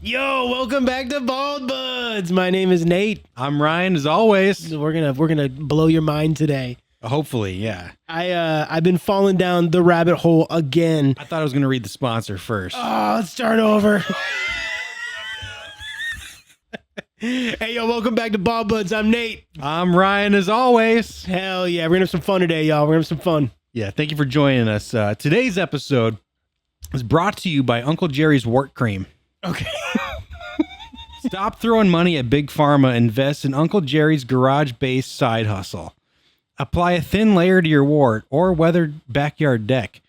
Yo, welcome back to Bald Buds. My name is Nate. I'm Ryan, as always. We're gonna blow your mind today. Hopefully, yeah. I've been falling down the rabbit hole again. I thought I was going to read the sponsor first. Oh, let's start over. Hey, yo, welcome back to Bald Buds. I'm Nate. I'm Ryan, as always. Hell yeah, we're gonna have some fun today, y'all. We're gonna have some fun. Yeah, thank you for joining us. Today's episode is brought to you by Uncle Jerry's Wart Cream. Okay. Stop throwing money at Big Pharma. Invest in Uncle Jerry's garage-based side hustle. Apply a thin layer to your wart or weathered backyard deck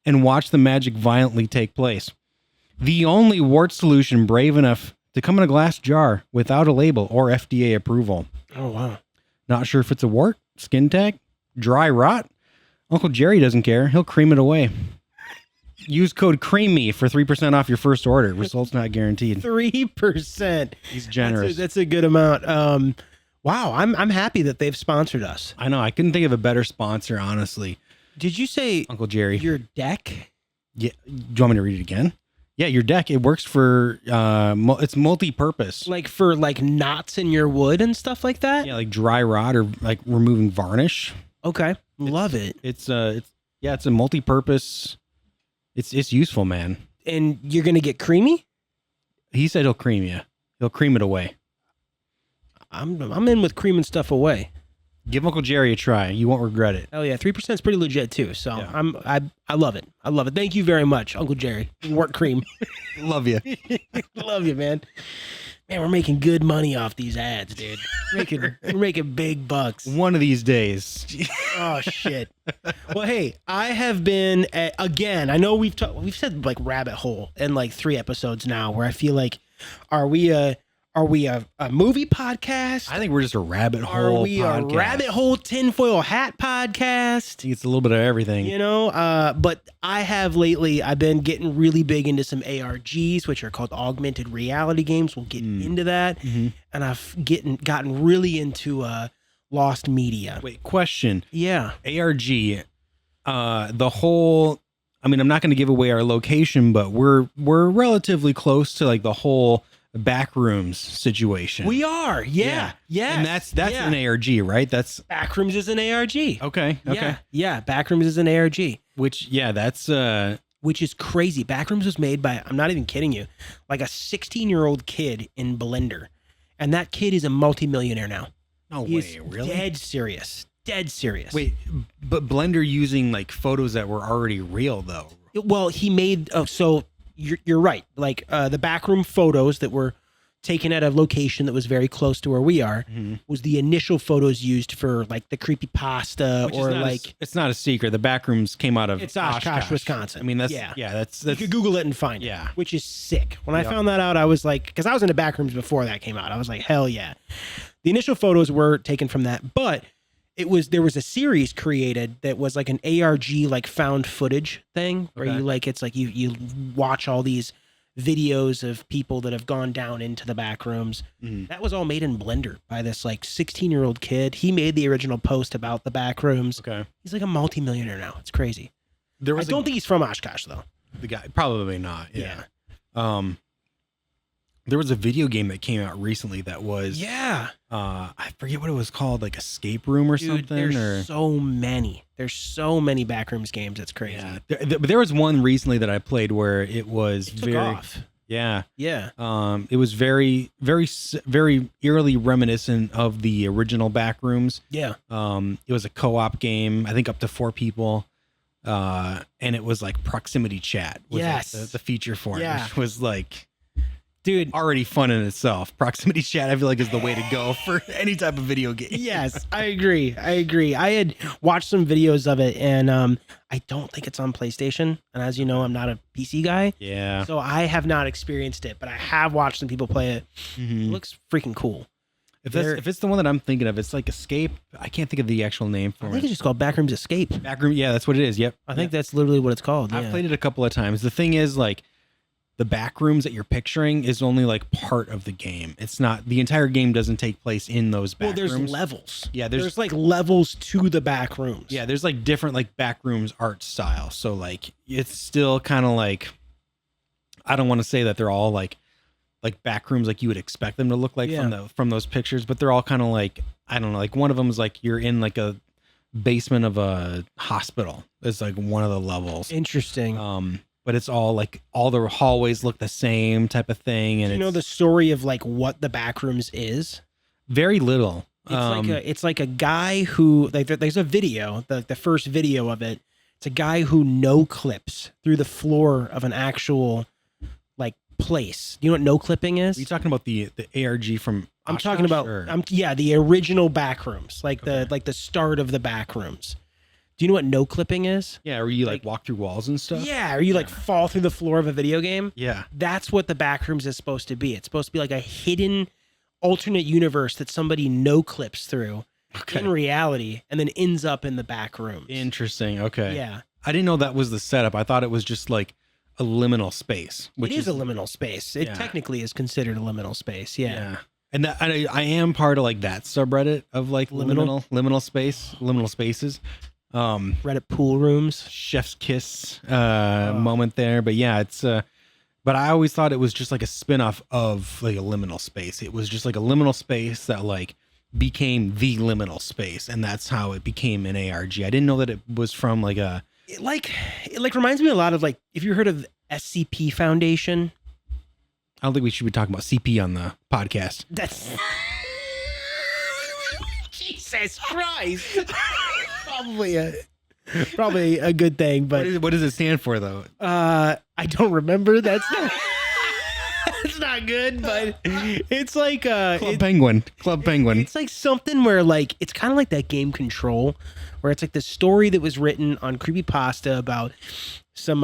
and watch the magic violently take place. The only wart solution brave enough to come in a glass jar without a label or FDA approval. Oh, wow. Not sure if it's a wart, skin tag, dry rot? Uncle Jerry doesn't care. He'll cream it away. Use code CREAMY for 3% off your first order. Results not guaranteed. 3%. He's generous. That's a good amount. Wow, I'm happy that they've sponsored us. I know. I couldn't think of a better sponsor, honestly. Did you say Uncle Jerry. your deck? Yeah. Do you want me to read it again? Yeah, your deck. It works for, it's multi-purpose. Like for like knots in your wood and stuff like that? Yeah, like dry rot or like removing varnish. Okay. Love it. It's a multi-purpose. It's useful, man. And you're going to get creamy? He said he'll cream you. He'll cream it away. I'm in with creaming stuff away. Give Uncle Jerry a try. You won't regret it. Hell yeah, 3% is pretty legit too. So Yeah. I love it. I love it. Thank you very much, Uncle Jerry. Wart cream. Love you. Love you, man. Man, we're making good money off these ads, dude. We're making big bucks. One of these days. Oh shit. Well, hey, I have been again. I know we've said like rabbit hole in like 3 episodes now, where I feel like, are we a movie podcast? I think we're just a rabbit Are hole we podcast. a rabbit hole tinfoil hat podcast? It's a little bit of everything. You know, but I've been getting really big into some ARGs, which are called augmented reality games. We'll get into that. Mm-hmm. And I've gotten really into lost media. Wait, question. Yeah. ARG, the whole, I mean, I'm not going to give away our location, but we're relatively close to like the whole backrooms situation. We are. Yeah. And that's an ARG, right? That's Backrooms is an ARG. okay. Yeah. Backrooms is an ARG. Which, that's Which is crazy. Backrooms was made by, I'm not even kidding you, like a 16-year-old kid in Blender. And that kid is a multimillionaire now. no He's way, really? dead serious. Dead serious. Wait, but Blender using like photos that were already real though. Well, he made, so you're right. Like the backroom photos that were taken at a location that was very close to where we are was the initial photos used for like the creepypasta Which or is not like it's not a secret. The backrooms came out of it's Oshkosh, Wisconsin. I mean, that's yeah. that's You could Google it and find it. Yeah. Which is sick. When I Yep. found that out, I was like, because I was in the backrooms before that came out. I was like, hell yeah. The initial photos were taken from that, but there was a series created that was like an ARG like found footage thing where Okay. you like it's like you watch all these videos of people that have gone down into the back rooms. That was all made in Blender by this like 16-year-old kid. He made the original post about the back rooms. Okay. He's like a multimillionaire now. It's crazy. There I was don't think he's from Oshkosh though. the guy probably not. Yeah. There was a video game that came out recently that was Yeah. I forget what it was called, like Escape Room or Dude, something. there's Or so many. There's so many backrooms games. It's crazy. yeah, there was one recently that I played where it was It took very off. yeah. Yeah. It was very eerily reminiscent of the original Backrooms. Yeah. It was a co-op game, I think up to 4 people. And it was like proximity chat was like Yes. the feature for it, Yeah. which was like Dude. already fun in itself. Proximity chat, I feel like, is the way to go for any type of video game. Yes, I agree. I had watched some videos of it, and I don't think it's on PlayStation. And as you know, I'm not a PC guy, Yeah. so I have not experienced it. But I have watched some people play it. It looks freaking cool. If it's the one that I'm thinking of, it's like Escape. I can't think of the actual name for I it. think it's just called Backrooms Escape. Backroom. Yeah, that's what it is. Yep. I think that's literally what it's called. Yeah. I've played it a couple of times. The thing is, like, the back rooms that you're picturing is only like part of the game. It's not, the entire game doesn't take place in those back Well, there's rooms. levels. Yeah, there's like levels to the back rooms. Yeah, there's like different like back rooms art style. So like it's still kind of like, I don't want to say that they're all like like back rooms like you would expect them to look like Yeah. from those pictures, but they're all kind of like, I don't know, like one of them is like you're in like a basement of a hospital. It's like one of the levels. Interesting. But it's all like all the hallways look the same type of thing, and Do you know the story of like what the backrooms is? very little. It's like a guy who like there's a video, the first video of it. It's a guy who no clips through the floor of an actual like place. Do you know what no clipping is? Are you talking about the ARG from? I'm Oshkosh, talking about or- the original backrooms, like Okay. the start of the backrooms. Do you know what no clipping is? Yeah, where you like walk through walls and stuff. Yeah, or you like fall through the floor of a video game. Yeah. That's what the backrooms is supposed to be. It's supposed to be like a hidden alternate universe that somebody no clips through Okay. in reality and then ends up in the back rooms. Interesting. Okay. Yeah. I didn't know that was the setup. I thought it was just like a liminal space, which It is a liminal space. It Yeah. technically is considered a liminal space. Yeah. And that, I am part of like that subreddit of like Liminal? liminal spaces. Reddit pool rooms. Chef's kiss moment there, but yeah, it's but I always thought it was just like a spin-off of like a liminal space. It was just like a liminal space that like became the liminal space, and that's how it became an ARG. I didn't know that it was from like a It reminds me a lot of like, if you heard of SCP Foundation. I don't think we should be talking about CP on the podcast. That's Jesus Christ. Probably a good thing, but What does it stand for though? I don't remember. That's not that's not good, but it's like Club Penguin. it's like something where like it's kind of like that game Control, where it's like the story that was written on creepypasta about some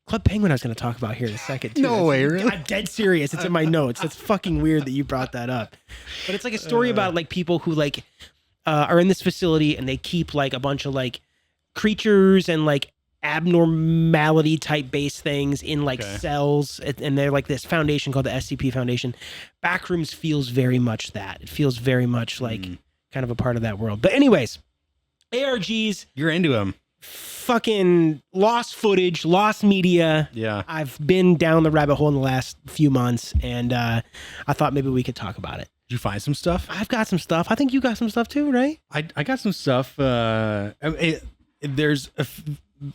Club Penguin I was going to talk about here in a second too. No way, really? I'm dead serious. It's in my notes. That's fucking weird that you brought that up. But it's like a story about like people who like are in this facility and they keep like a bunch of like creatures and like abnormality type based things in like Okay. cells, and they're like this foundation called the SCP Foundation. Backrooms feels very much that. It feels very much like kind of a part of that world. But anyways, ARGs, You're into them. fucking lost footage, lost media. Yeah. I've been down the rabbit hole in the last few months, and I thought maybe we could talk about it. Did you find some stuff? I've got some stuff. I think you got some stuff too, right? I got some stuff. There's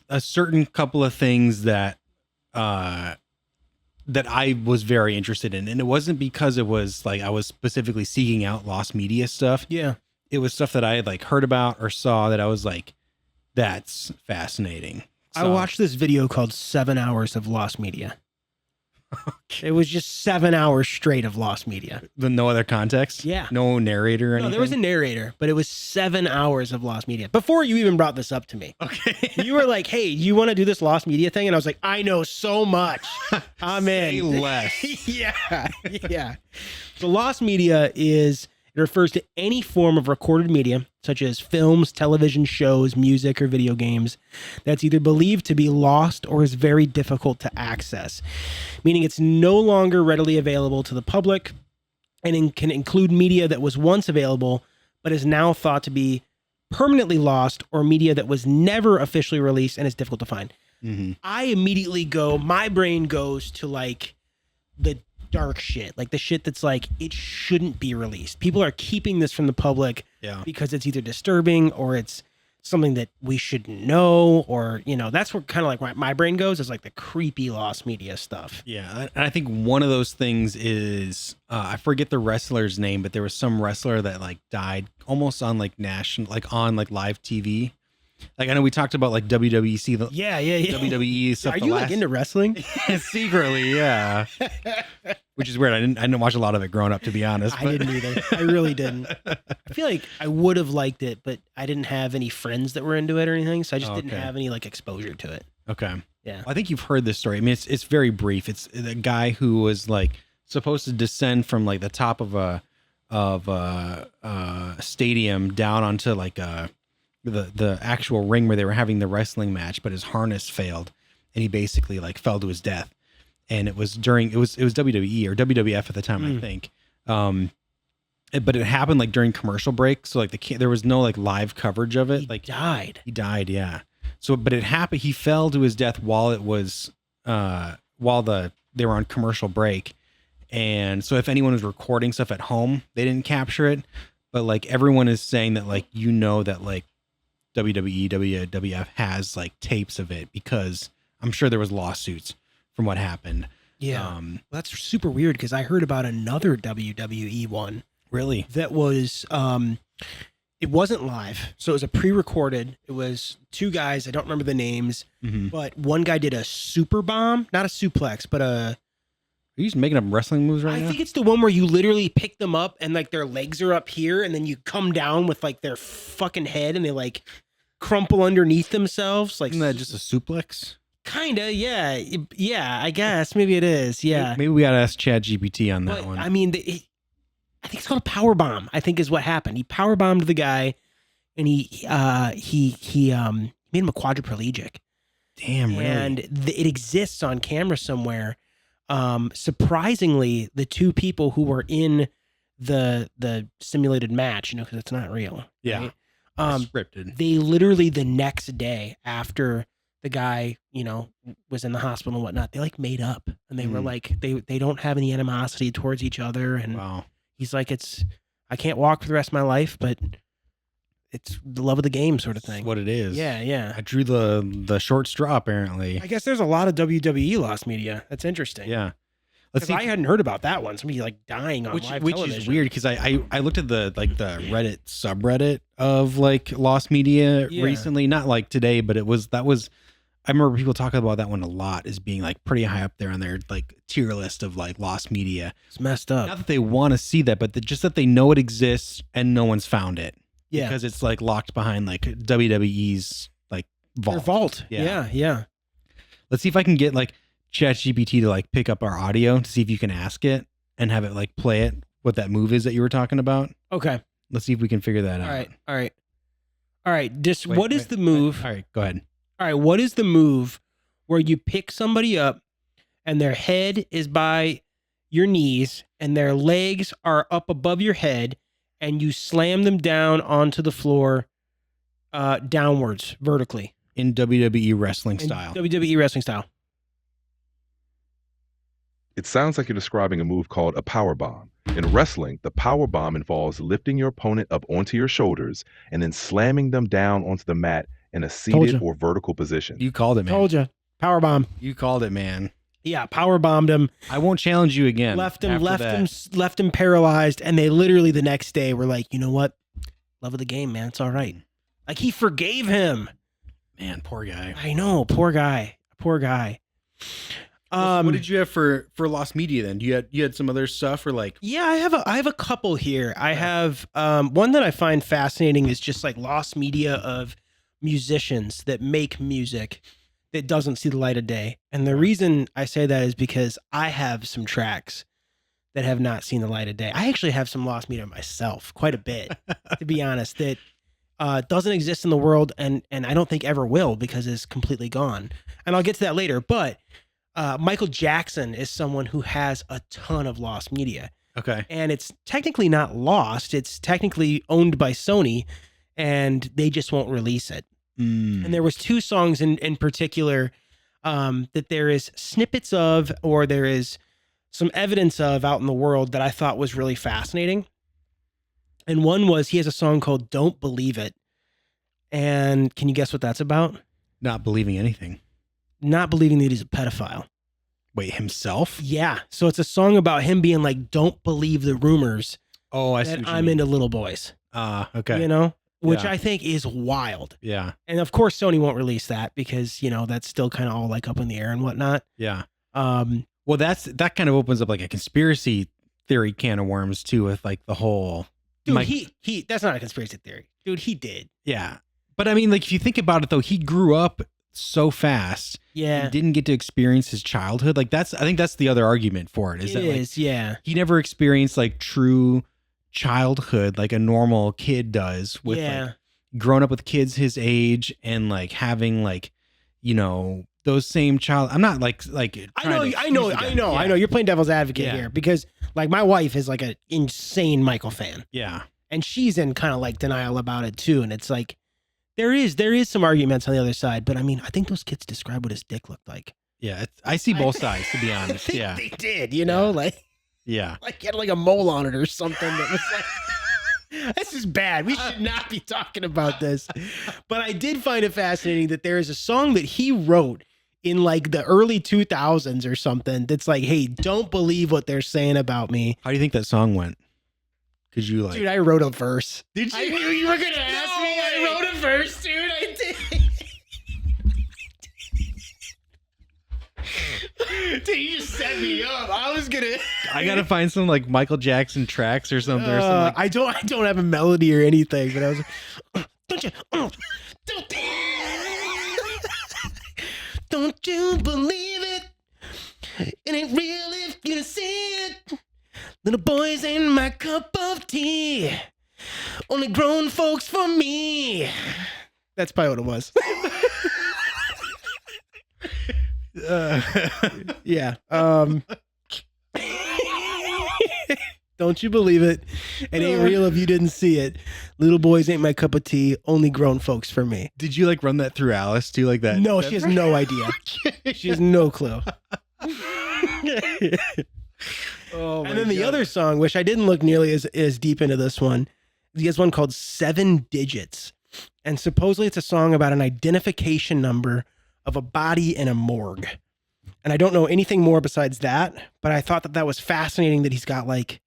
a certain couple of things that that I was very interested in, and it wasn't because it was like I was specifically seeking out lost media stuff. Yeah. It was stuff that I had like heard about or saw that I was like, that's fascinating. I So- watched this video called 7 Hours of Lost Media. It was just 7 hours straight of lost media. with no other context. Yeah. No narrator or No, anything. there was a narrator, but it was 7 hours of lost media. Before you even brought this up to me, Okay. you were like, "Hey, you want to do this lost media thing?" And I was like, "I know so much. I'm Say in." less. Yeah, yeah. So lost media it refers to any form of recorded media, such as films, television shows, music, or video games, that's either believed to be lost or is very difficult to access, meaning it's no longer readily available to the public, and can include media that was once available but is now thought to be permanently lost, or media that was never officially released and is difficult to find. Mhm. I immediately my brain goes to like the dark shit, like the shit that's like, it shouldn't be released. People are keeping this from the public Yeah. because it's either disturbing or it's something that we shouldn't know, or, you know, that's where kind of like my brain goes, is like the creepy lost media stuff. Yeah, and I think one of those things is I forget the wrestler's name, but there was some wrestler that like died almost on like national, like on like live TV. Like I know we talked about like WWEC, the Yeah. WWE stuff. Are the you last, like into wrestling? secretly? Yeah, which is weird. I didn't watch a lot of it growing up, to be honest. I didn't either. I really didn't. I feel like I would have liked it, but I didn't have any friends that were into it or anything, so I just didn't Okay. have any like exposure to it. Okay. Yeah. I think you've heard this story. I mean, it's very brief. It's a guy who was like supposed to descend from like the top of a stadium down onto like the actual ring where they were having the wrestling match, but his harness failed, and he basically like fell to his death. And it was WWE or WWF at the time, I think. But it happened like during commercial break, so like there was no like live coverage of it. He Like died. he died, yeah. So, but it happened. He fell to his death while it was they were on commercial break, And so if anyone was recording stuff at home, they didn't capture it. But like everyone is saying that like, that like WWE, WWF has like tapes of it because I'm sure there was lawsuits from what happened. Yeah. Well, that's super weird because I heard about another WWE one. Really? That was, it wasn't live. So it was a pre-recorded. It was two guys. I don't remember the names, but one guy did a super bomb, not a suplex, but Are you just making up wrestling moves right now? I think it's the one where you literally pick them up and like their legs are up here and then you come down with like their fucking head and they like crumple underneath themselves. Like, isn't that just a suplex? Kinda, yeah. Yeah, I guess. Maybe it is. Yeah. Maybe we gotta ask ChatGPT on that But, one. I mean, I think it's called a power bomb. I think is what happened. He power bombed the guy, and he made him a quadriplegic. Damn, really? And it exists on camera somewhere. Surprisingly, the two people who were in the simulated match, because it's not real. Yeah. Right? Scripted. They literally the next day after the guy, was in the hospital and whatnot, they like made up and they were like, they don't have any animosity towards each other. And wow. He's like, I can't walk for the rest of my life, but it's the love of the game sort of thing. That's what it is. Yeah, yeah. I drew the short straw, apparently. I guess there's a lot of WWE lost media. That's interesting. Yeah. Let's see. I hadn't heard about that one. Somebody like dying on live television. Which is weird because I looked at the Reddit subreddit of like lost media recently, not like today, but I remember people talking about that one a lot as being like pretty high up there on their like tier list of like lost media. It's messed up. Not that they want to see that, but just that they know it exists and no one's found it. Yeah. Because it's like locked behind like WWE's like vault. Their vault. Yeah, yeah. Let's see if I can get like ChatGPT to like pick up our audio to see if you can ask it and have it like play it, what that move is that you were talking about. Okay. Let's see if we can figure that out. All right. What is the move? All right, go ahead. All right, what is the move where you pick somebody up and their head is by your knees and their legs are up above your head and you slam them down onto the floor downwards, vertically? In WWE wrestling style. WWE wrestling style. It sounds like you're describing a move called a power bomb. In wrestling, the power bomb involves lifting your opponent up onto your shoulders and then slamming them down onto the mat in a seated or vertical position. You called it, man. Told you. Power bomb. You called it, man. Yeah, power bombed him. I won't challenge you again. Left him paralyzed, and they literally the next day were like, you know what? Love of the game, man. It's all right. Like he forgave him. Man, poor guy. I know, poor guy. Poor guy. What did you have for lost media then? You had some other stuff or like? Yeah, I have a couple here. I have one that I find fascinating is just like lost media of musicians that make music that doesn't see the light of day. And the reason I say that is because I have some tracks that have not seen the light of day. I actually have some lost media myself, quite a bit, to be honest, that doesn't exist in the world and I don't think ever will because it's completely gone. And I'll get to that later, but Michael Jackson is someone who has a ton of lost media. Okay. And it's technically not lost. It's technically owned by Sony and they just won't release it. And there was two songs in particular that there is snippets of or there is some evidence of out in the world that I thought was really fascinating. And one was he has a song called Don't Believe It. And can you guess what that's about? Not believing anything. Not believing that he's a pedophile. Wait, himself? Yeah. So it's a song about him being like, don't believe the rumors Oh, I see. that I'm into little boys. Okay. You know? Which Yeah. I think is wild. Yeah. And of course Sony won't release that because, that's still kind of all like up in the air and whatnot. Yeah. Well, that kind of opens up like a conspiracy theory can of worms too with like the whole dude, Mike- he that's not a conspiracy theory. Dude, he did. Yeah. But I mean, like if you think about it though, he grew up so fast. Yeah. He didn't get to experience his childhood. Like I think that's the other argument for it. Is that like yeah. he never experienced like true childhood like a normal kid does with like growing up with kids his age and like having like, those same child. I'm not like I know. You're playing devil's advocate here because like my wife is like an insane Michael fan. Yeah. And she's in kind of like denial about it too. And it's like there is some arguments on the other side, but I mean, I think those kids describe what his dick looked like. Yeah, I see both sides to be honest. I think they did, like Yeah. Like he had like a mole on it or something that was like this is bad. We should not be talking about this. But I did find it fascinating that there is a song that he wrote in like the early 2000s or something that's like, hey, don't believe what they're saying about me. How do you think that song went? Could you like? Dude, I wrote a verse. Did you? I knew you were going to ask me. I wrote a verse, dude. I did. Dude, you just set me up. I was gonna. I gotta find some like Michael Jackson tracks or something. Or something like... I don't have a melody or anything, but I was like, don't you, don't you believe it? It ain't real if you don't see it. Little boys ain't my cup of tea. Only grown folks for me. That's probably what it was. Yeah. Don't you believe it? It ain't real if you didn't see it. Little boys ain't my cup of tea. Only grown folks for me. Did you like run that through Alice too, like that? No, she has no idea. She has no clue. Oh, and then the other song, which I didn't look nearly as deep into this one, he has one called 7 Digits. And supposedly it's a song about an identification number of a body in a morgue. And I don't know anything more besides that, but I thought that was fascinating that he's got like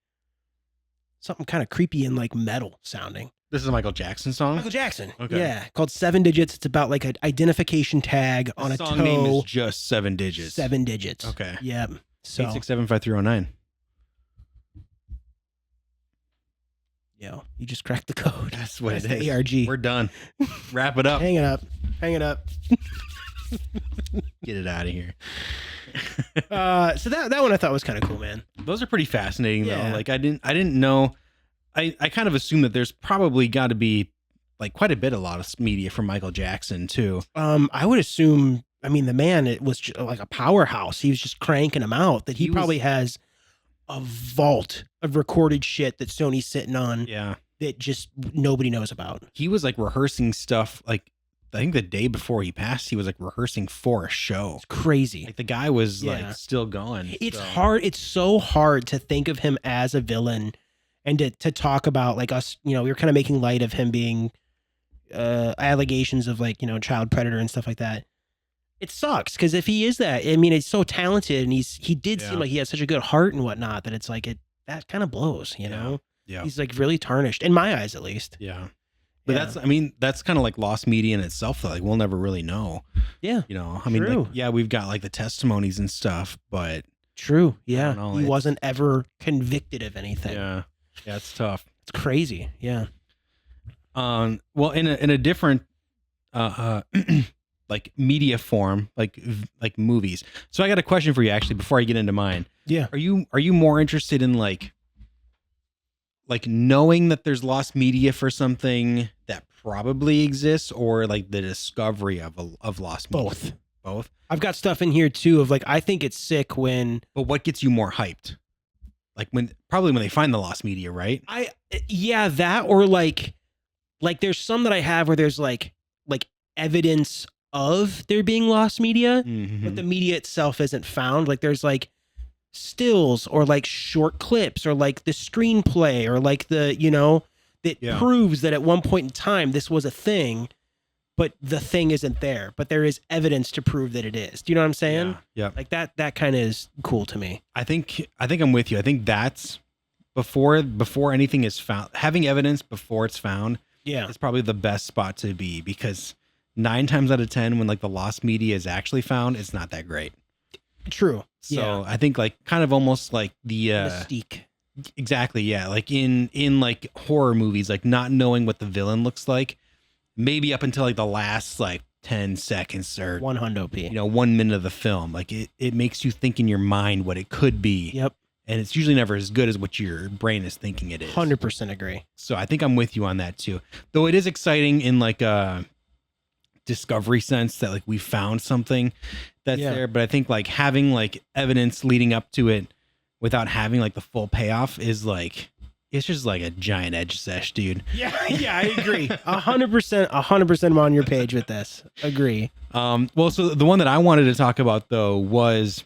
something kind of creepy and like metal sounding. This is a Michael Jackson song? Michael Jackson. Okay. Yeah. Called 7 Digits. It's about like an identification tag on a toe. The song name is just 7 Digits. 7 Digits. Okay. Yep. So 8675309. Yo, you just cracked the code. That's what That's it is. the ARG. We're done. Wrap it up. Hang it up. Hang it up. Get it out of here. So that one I thought was kind of cool, man. Those are pretty fascinating Yeah. though. Like I didn't know. I kind of assume that there's probably got to be like quite a lot of media from Michael Jackson too. I would assume. I mean, the man, it was just like a powerhouse. He was just cranking them out. That he probably has a vault of recorded shit that Sony's sitting on. Yeah. That just nobody knows about. He was like rehearsing stuff. Like I think the day before he passed, he was like rehearsing for a show. It's crazy. Like the guy was like still going. It's hard. It's so hard to think of him as a villain and to talk about like us, we were kind of making light of him being allegations of like, child predator and stuff like that. It sucks because if he is that, I mean, it's so talented and he did seem like he has such a good heart and whatnot that it's like that kind of blows, you know? Yeah. He's like really tarnished in my eyes, at least. Yeah. But that's kind of like lost media in itself though. Like we'll never really know. Yeah. I mean, like, we've got like the testimonies and stuff, but true. Yeah. Know, he wasn't ever convicted of anything. Yeah. Yeah. It's tough. It's crazy. Yeah. Well, in a different, like media form, like movies. So I got a question for you actually, before I get into mine. Yeah. Are you more interested in like knowing that there's lost media for something that probably exists, or like the discovery of lost media? Both. I've got stuff in here too of like, I think it's sick when. But what gets you more hyped? Like when they find the lost media, right? That or like there's some that I have where there's like evidence of there being lost media, but the media itself isn't found. Like there's like stills or like short clips or like the screenplay or like the, that proves that at one point in time this was a thing, but the thing isn't there, but there is evidence to prove that it is. Do you know what I'm saying? Yeah. Like that kind of is cool to me. I think I'm with you. I think that's before anything is found, having evidence before it's found. Yeah. Is probably the best spot to be, because 9 times out of 10, when like the lost media is actually found, it's not that great. True. So I think like kind of almost like the mystique. Exactly. Yeah. Like in like horror movies, like not knowing what the villain looks like, maybe up until like the last like 10 seconds or 100p, 1 minute of the film. Like it makes you think in your mind what it could be. Yep. And it's usually never as good as what your brain is thinking it is. 100% agree. So I think I'm with you on that too. Though it is exciting in like a discovery sense that like we found something that's there. But I think like having like evidence leading up to it without having like the full payoff is like, it's just like a giant edge sesh, dude. Yeah, I agree. 100% I'm on your page with this. Agree. Well, so the one that I wanted to talk about though was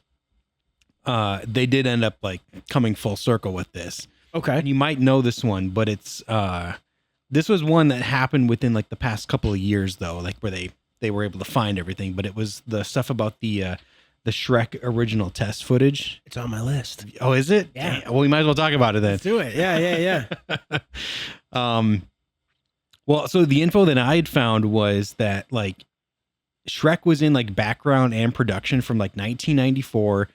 they did end up like coming full circle with this. Okay. And you might know this one, but it's this was one that happened within like the past couple of years though, like where they were able to find everything. But it was the stuff about the Shrek original test footage. It's on my list. Oh, is it? Yeah. Well, we might as well talk about it then. Let's do it. Yeah. Well, so the info that I had found was that like Shrek was in like background and production from like 1994 to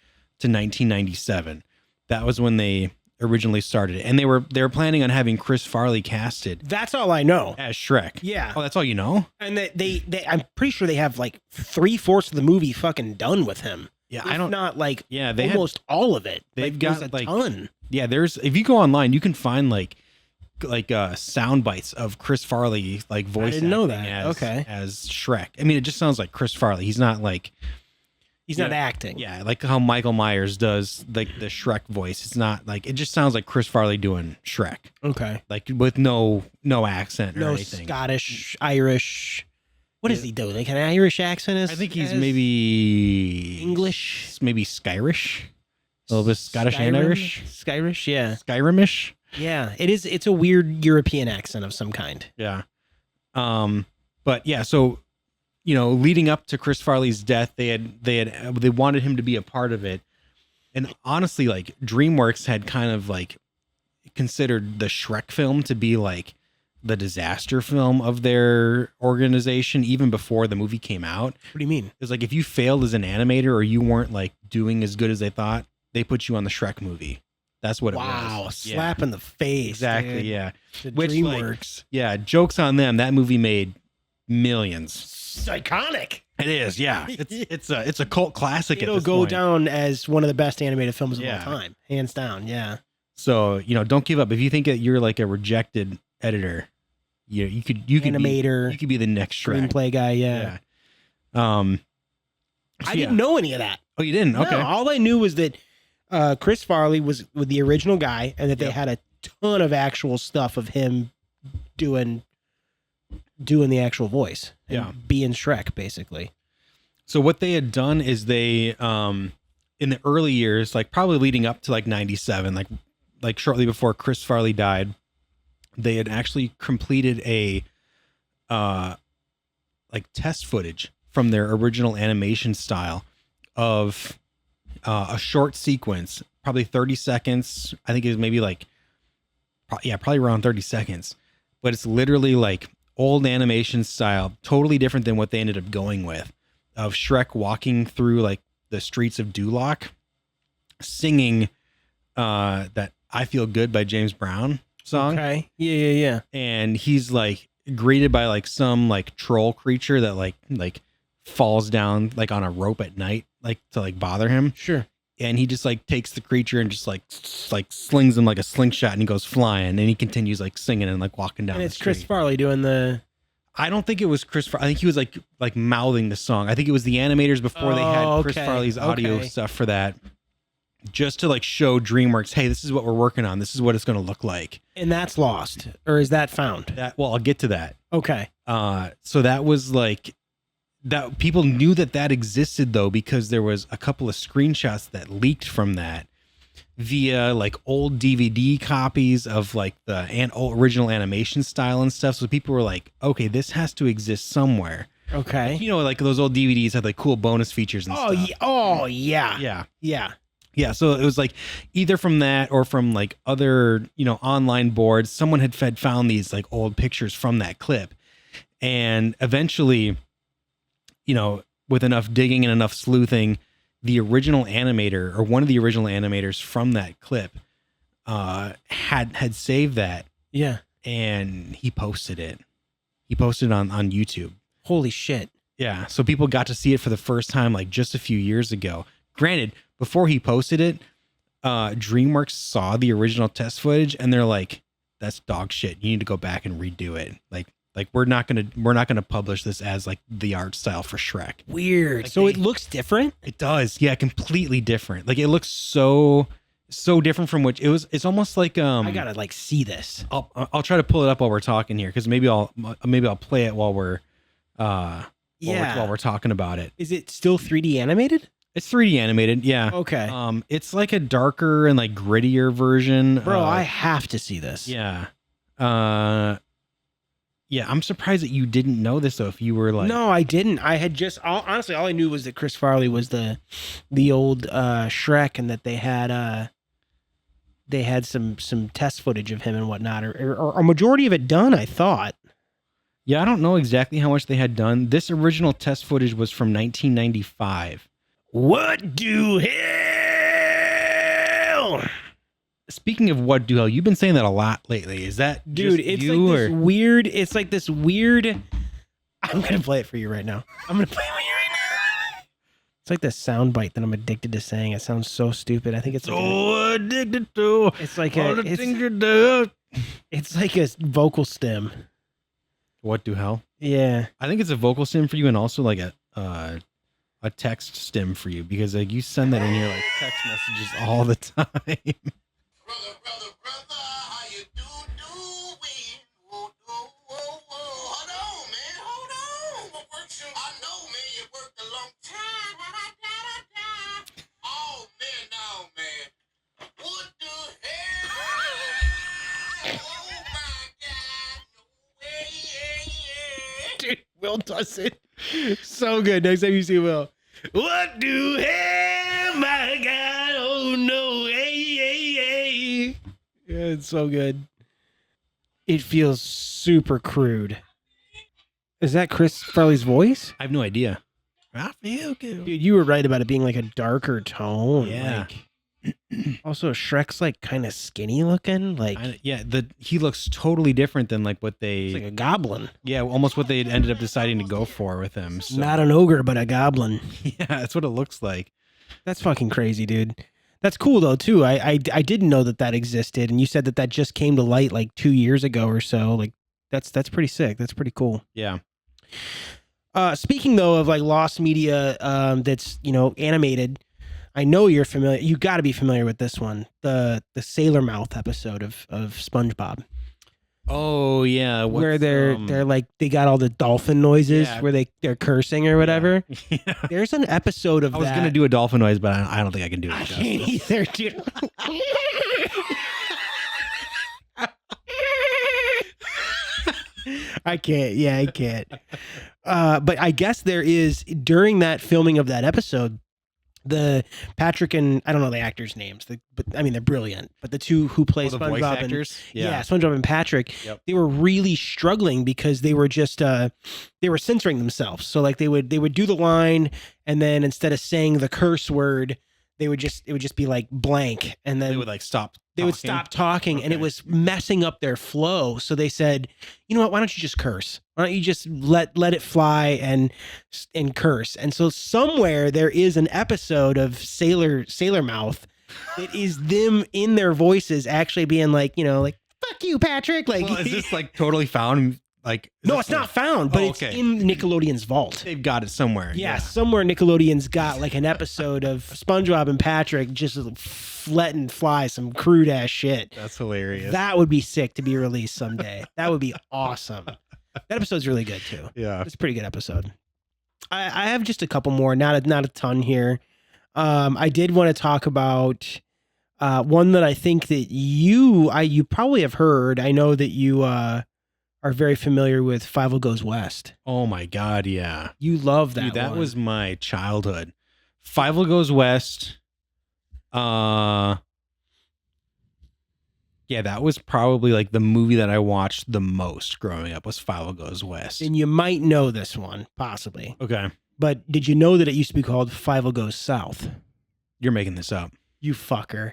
1997. That was when they originally started it. And they were planning on having Chris Farley casted That's all I know. as Shrek. Yeah. Oh, that's all you know? And they I'm pretty sure they have like 3/4 of the movie fucking done with him. Yeah, If I don't not like Yeah, they had, almost all of it. they've Like, got, there's a like- ton. yeah, there's if you go online, you can find like sound bites of Chris Farley like voice didn't know acting that. as, Okay. as Shrek. I mean, it just sounds like Chris Farley. He's not like He's Yeah. not acting. yeah, like how Michael Myers does like the Shrek voice. It's not like it just sounds like Chris Farley doing Shrek. Okay. Like with no accent or No anything. Scottish, Irish. What does he do? Like an Irish accent? I think he's maybe English, maybe Skyrish. A little bit Scottish and Skyrim? Irish. Skyrish, yeah. Skyrimish. Yeah, it is. It's a weird European accent of some kind. Yeah. But yeah, so leading up to Chris Farley's death, they wanted him to be a part of it. And honestly, like DreamWorks had kind of like considered the Shrek film to be like the disaster film of their organization even before the movie came out. What do you mean? It's like if you failed as an animator or you weren't like doing as good as they thought, they put you on the Shrek movie. That's what it was. Wow, slap in the face. Exactly, dude. yeah. The Which, like, DreamWorks. Yeah, jokes on them. That movie made millions. It's iconic. It is, yeah. It's a cult classic. It'll at this go point. down as one of the best animated films of Yeah. all time, hands down. Yeah. So don't give up. If you think that you're like a rejected editor, you could Animator, you could be the next Shrek. screenplay guy. Yeah. So I didn't know any of that. Oh, you didn't? Okay. No, all I knew was that Chris Farley was with the original guy, and that they Yep. had a ton of actual stuff of him doing the actual voice. And Yeah. being Shrek, basically. So what they had done is they in the early years, like probably leading up to like 97, like shortly before Chris Farley died, they had actually completed a like test footage from their original animation style of a short sequence, probably 30 seconds. I think it was maybe like probably around 30 seconds. But it's literally like old animation style, totally different than what they ended up going with, of Shrek walking through like the streets of Duloc, singing that "I Feel Good" by James Brown song. Okay. Yeah. And he's like greeted by like some like troll creature that like falls down like on a rope at night, like to like bother him. Sure. And he just like takes the creature and just like slings him like a slingshot, and he goes flying, and he continues like singing and like walking down And the it's street. Chris Farley doing the. I don't think it was Chris Farley. I think he was like mouthing the song. I think it was the animators before they had Chris okay. Farley's audio Okay. stuff for that, just to like show DreamWorks, hey, this is what we're working on. This is what it's going to look like. And that's lost, or is that found? Well, I'll get to that. Okay. So that was like that. People knew that existed though, because there was a couple of screenshots that leaked from that via like old DVD copies of like the original animation style and stuff. So people were like, okay, this has to exist somewhere. Okay. Like those old DVDs had like cool bonus features and Oh stuff. yeah. Oh yeah. Yeah. Yeah. Yeah. So it was like either from that or from like other, online boards, someone had found these like old pictures from that clip. And eventually, with enough digging and enough sleuthing, the original animator or one of the original animators from that clip had saved that, Yeah. and he posted it. He posted it on YouTube. Holy shit. Yeah. So people got to see it for the first time like just a few years ago. Granted, before he posted it, DreamWorks saw the original test footage and they're like, that's dog shit. You need to go back and redo it. Like we're not gonna publish this as like the art style for Shrek. Weird. Like So it looks different? It does. Yeah, completely different. Like it looks so different from which it's almost like I gotta like see this. I'll try to pull it up while we're talking here, because maybe I'll play it while we're while we're talking about it. Is it still 3D animated? It's 3D animated, yeah. Okay. It's like a darker and like grittier version. Bro, I have to see this. Yeah. Yeah, I'm surprised that you didn't know this though. If you were like, No, I didn't. I had just honestly all I knew was that Chris Farley was the old Shrek, and that they had some test footage of him and whatnot, or a majority of it done, I thought. yeah, I don't know exactly how much they had done. This original test footage was from 1995. What do hell? Speaking of what do hell, you've been saying that a lot lately. Is that Dude, just it's you like or? this weird. It's like this weird. I'm gonna play it for you right now. I'm gonna play it for you right now. It's like this sound bite that I'm addicted to saying. It sounds so stupid. I think it's like addicted to it's like all the things you do. it's like a vocal stem. What do hell? Yeah. I think it's a vocal stem for you, and also like a text stem for you, because like you send that in your like text messages all the time. Brother, how you doing? Whoa, hold on, man, hold on. I know, man, you worked a long time. Oh, man, no, man. What the hell? Oh, my God. No way. Dude, Will does it so good. Next time you see Will. What do hell, my God? Oh no, hey. Yeah, it's so good. It feels super crude. Is that Chris Farley's voice? I have no idea. I feel good. Dude, you were right about it being like a darker tone. Yeah. Like, also, Shrek's like kind of skinny looking. Like, He looks totally different than like what they. it's like a goblin. Yeah, almost what they ended up deciding to go for with him. So. Not an ogre, but a goblin. Yeah, that's what it looks like. That's fucking crazy, dude. That's cool though too. I didn't know that existed, and you said that just came to light like 2 years ago or so. Like that's pretty sick. That's pretty cool. Yeah. Speaking though of like lost media, that's animated. I know you're familiar. You got to be familiar with this one, the Sailor Mouth episode of SpongeBob. Oh yeah, where they're like they got all the dolphin noises where they're cursing or whatever. Yeah. There's an episode of I was gonna do a dolphin noise, but I don't think I can do it. I can't either, dude. I can't. Yeah, I can't. But I guess there is during that filming of that episode. The Patrick and I don't know the actors' names, but I mean they're brilliant. But the two who play the SpongeBob voice and actors? SpongeBob and Patrick, they were really struggling because they were just they were censoring themselves. So like they would do the line, and then instead of saying the curse word, it would just be like blank, and then they would like stop. They would stop talking, and it was messing up their flow. So they said, "You know what? Why don't you just curse? Why don't you just let it fly and curse?" And so somewhere there is an episode of Sailor Mouth that is them in their voices actually being like, like "fuck you, Patrick." Like, well, is this like totally found? Like, no, it's not found, but it's in Nickelodeon's vault. They've got it somewhere. Yeah, somewhere Nickelodeon's got like an episode of SpongeBob and Patrick just letting fly some crude ass shit. That's hilarious. That would be sick to be released someday. That would be awesome. That episode's really good too. Yeah, it's a pretty good episode. I have just a couple more, not a ton here. I did want to talk about one that I think that you probably have heard. I know that you are very familiar with Fievel Goes West. Oh my God, yeah. You love that. Dude, that one. was my childhood. Fievel Goes West. Yeah, that was probably like the movie that I watched the most growing up was Fievel Goes West. And you might know this one, possibly. Okay. But did you know that it used to be called Fievel Goes South? You're making this up. You fucker.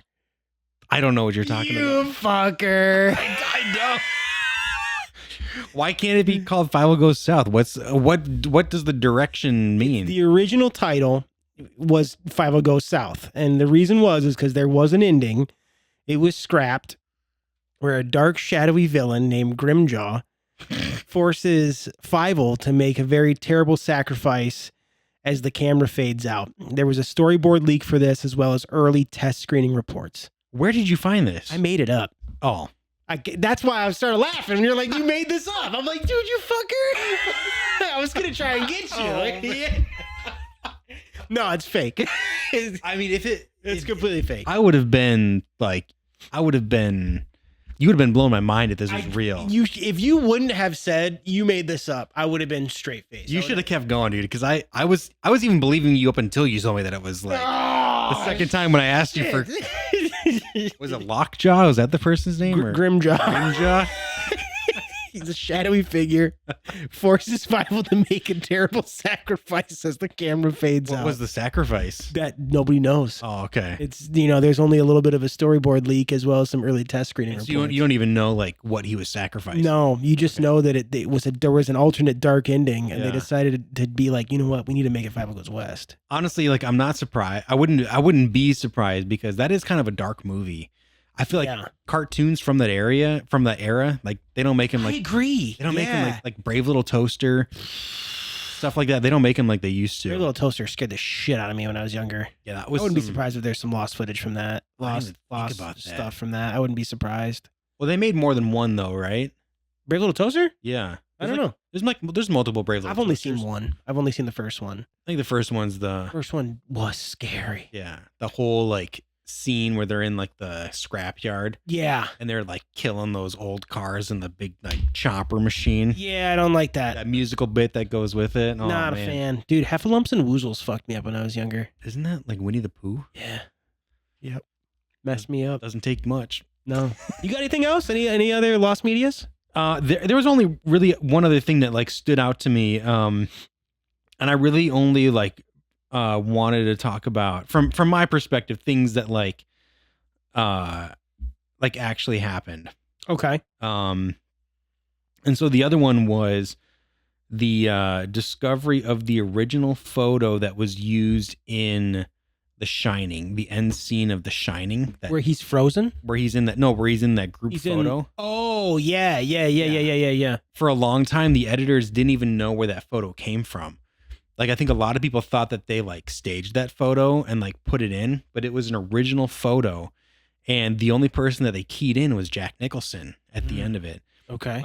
I don't know what you're talking about. You fucker. I know. Why can't it be called Fievel Goes South? What does the direction mean? The original title was Fievel Goes South, and the reason is because there was an ending. It was scrapped, where a dark, shadowy villain named Grimjaw forces Fievel to make a very terrible sacrifice as the camera fades out. There was a storyboard leak for this, as well as early test screening reports. Where did you find this? I made it up. Oh. That's why I started laughing. And you're like, you made this up. I'm like, dude, you fucker. I was going to try and get you. No, it's fake. I mean, It's completely fake. I would have been like, you would have been blowing my mind if this was real. If you wouldn't have said you made this up, I would have been straight faced. You should have kept going, dude, because I was even believing you up until you told me that it was like the second time when I asked you for. Was it Lockjaw? Was that the person's name? Or Grimjaw. Grimjaw? He's a shadowy figure, forces Fievel to make a terrible sacrifice as the camera fades out. What was the sacrifice? That nobody knows. Oh, okay. It's, there's only a little bit of a storyboard leak as well as some early test screening So reports. you don't even know like what he was sacrificing. No, you just know that there was an alternate dark ending, and Yeah. they decided to be like, you know what, we need to make it Fievel Goes West. Honestly, like I'm not surprised. I wouldn't be surprised because that is kind of a dark movie. I feel like Yeah. cartoons from that era, like they don't make them I like agree. they don't make them like Brave Little Toaster, stuff like that. They don't make them like they used to. Brave Little Toaster scared the shit out of me when I was younger. Yeah, that I was. wouldn't be surprised if there's some lost footage from that. I didn't Lost think about that. stuff from that. I wouldn't be surprised. Well, they made more than one though, right? Brave Little Toaster? Yeah. I don't know. There's multiple Brave Little. I've only Toasters. seen one. I've only seen the first one. I think the first one's the First one was scary. the whole like scene where they're in like the scrapyard Yeah. and they're like killing those old cars in the big like chopper machine. Yeah, I don't like that. That musical bit that goes with it. Oh, Not a man. fan. Dude, Heffalumps and Woozles fucked me up when I was younger. Isn't that like Winnie the Pooh? Yeah. Yep. Messed me up. Doesn't take much. No. You got anything else? Any other lost medias? There was only really one other thing that like stood out to me. And I really only like wanted to talk about from my perspective, things that like actually happened. Okay. And so the other one was the discovery of the original photo that was used in The Shining, the end scene of The Shining, Where he's frozen? where he's in that group He's photo. Oh, yeah. For a long time, the editors didn't even know where that photo came from. Like, I think a lot of people thought that they like staged that photo and like put it in, but it was an original photo. And the only person that they keyed in was Jack Nicholson at the end of it. Okay.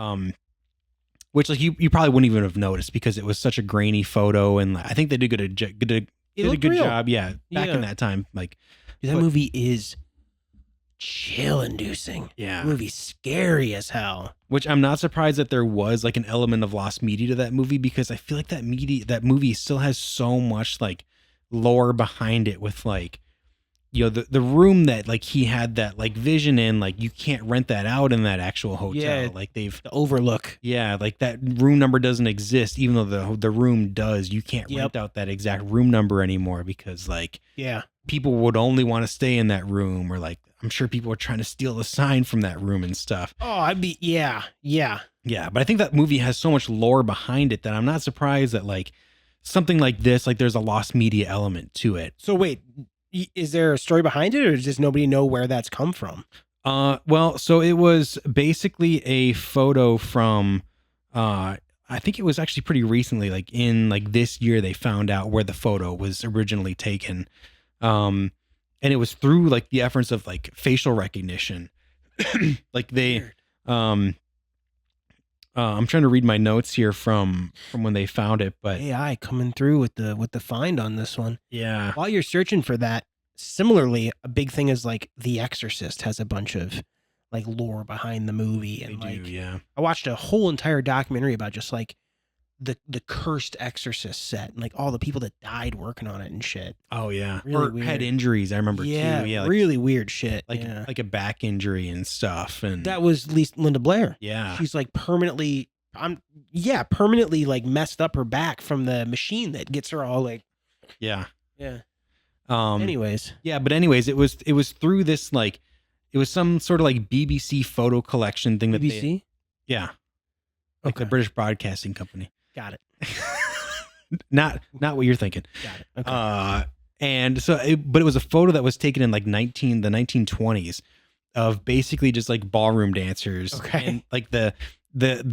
Which like you probably wouldn't even have noticed because it was such a grainy photo. And like, I think they did a good looked real. job. Yeah. Back Yeah. in that time, like, Dude, that but- movie is chill-inducing. yeah. That movie's scary as hell. Which I'm not surprised that there was like an element of lost media to that movie because I feel like that movie still has so much like lore behind it with like, you know, the room that like he had that like vision in, like you can't rent that out in that actual hotel. Yeah. Like they've, The Overlook. yeah, like that room number doesn't exist, even though the room does. You can't Yep. rent out that exact room number anymore because like Yeah. people would only want to stay in that room, or like I'm sure people were trying to steal the sign from that room and stuff. Oh, yeah. Yeah, but I think that movie has so much lore behind it that I'm not surprised that like something like this, like there's a lost media element to it. So wait, is there a story behind it, or does just nobody know where that's come from? Well, so it was basically a photo from I think it was actually pretty recently, like in like this year they found out where the photo was originally taken. And it was through like the efforts of like facial recognition. Like they Weird. I'm trying to read my notes here from when they found it, but AI coming through with the find on this one. yeah. While you're searching for that, similarly, a big thing is like The Exorcist has a bunch of like lore behind the movie, They and do, like yeah. I watched a whole entire documentary about just like the cursed Exorcist set and like all the people that died working on it and shit. Oh yeah. Really or head weird. injuries, I remember too. Yeah, like, really weird shit. like yeah. like a back injury and stuff. And That was at least Linda Blair. yeah. She's like permanently permanently like messed up her back from the machine that gets her all like Yeah. yeah. Um Anyways, yeah, but anyways, it was through this like it was some sort of like BBC photo collection thing that they, BBC. yeah. Like the Okay. British Broadcasting Company. Got it. Not what you're thinking. Got it. Okay. And so but it was a photo that was taken in like the 1920s of basically just like ballroom dancers. Okay. And like the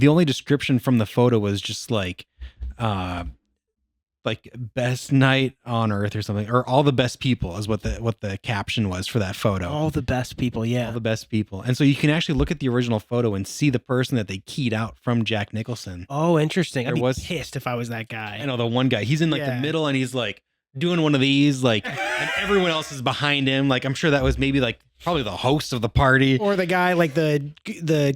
only description from the photo was just like best night on earth or something, or all the best people is what the caption was for that photo. All the best people. Yeah. All the best people. And so you can actually look at the original photo and see the person that they keyed out from Jack Nicholson. Oh, interesting. I'd There be was- pissed if I was that guy. I know the one guy, he's in like Yeah. the middle and he's like doing one of these, like, and everyone else is behind him. Like, I'm sure that was maybe like probably the host of the party. Or the guy, like the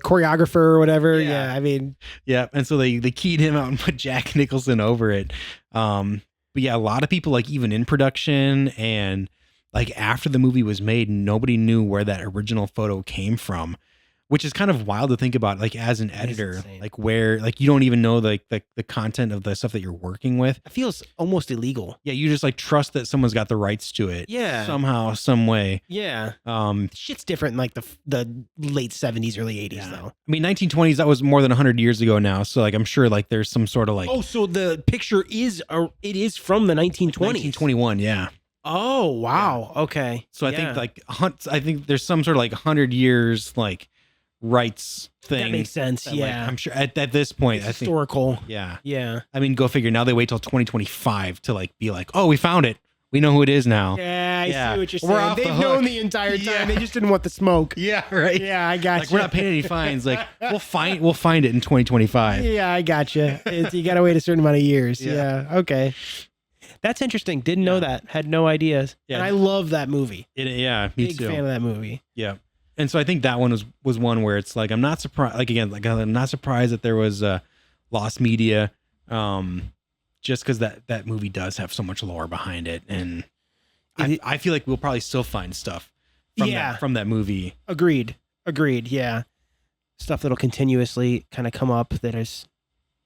choreographer or whatever. Yeah. Yeah, I mean, Yeah. And so they keyed him out and put Jack Nicholson over it. But yeah, a lot of people, like even in production and like after the movie was made, nobody knew where that original photo came from, which is kind of wild to think about. Like as an editor, insane. like where, like you don't even know the content of the stuff that you're working with. it feels almost illegal. Yeah, you just like trust that someone's got the rights to it. Yeah. Somehow, some way. Yeah. I Shit's different in like the late 70s, early 80s Yeah. though. mean, 1920s, that was more than 100 years ago now. So like, I'm sure like there's some sort of like Oh, so the picture is it is from the 1920s. 1921. Yeah. Oh, wow. Okay. So I Yeah. think like, I think there's some sort of like 100 years like rights thing. that makes sense. that, like, Yeah. I'm sure at this point, It's I think, historical. yeah. Yeah. I mean, go figure. Now they wait till 2025 to like be like, oh, we found it. We know who it is now. Yeah, I Yeah. see what you're We're saying. off the They've hook. known the entire time. Yeah. They just didn't want the smoke. Yeah, right. Yeah, I got Like you. we're not paying any fines. Like we'll find it in 2025. Yeah, I got you. You got to wait a certain amount of years. Yeah. Yeah. Okay. That's interesting. Didn't know that. Had no ideas. Yeah. And I love that movie. Yeah, me Big too. fan of that movie. Yeah. And so I think that one was one where it's like, I'm not surprised. Like, again, like I'm not surprised that there was lost media. Just because that movie does have so much lore behind it. And I feel like we'll probably still find stuff from that movie. Agreed. Yeah. Stuff that'll continuously kind of come up that is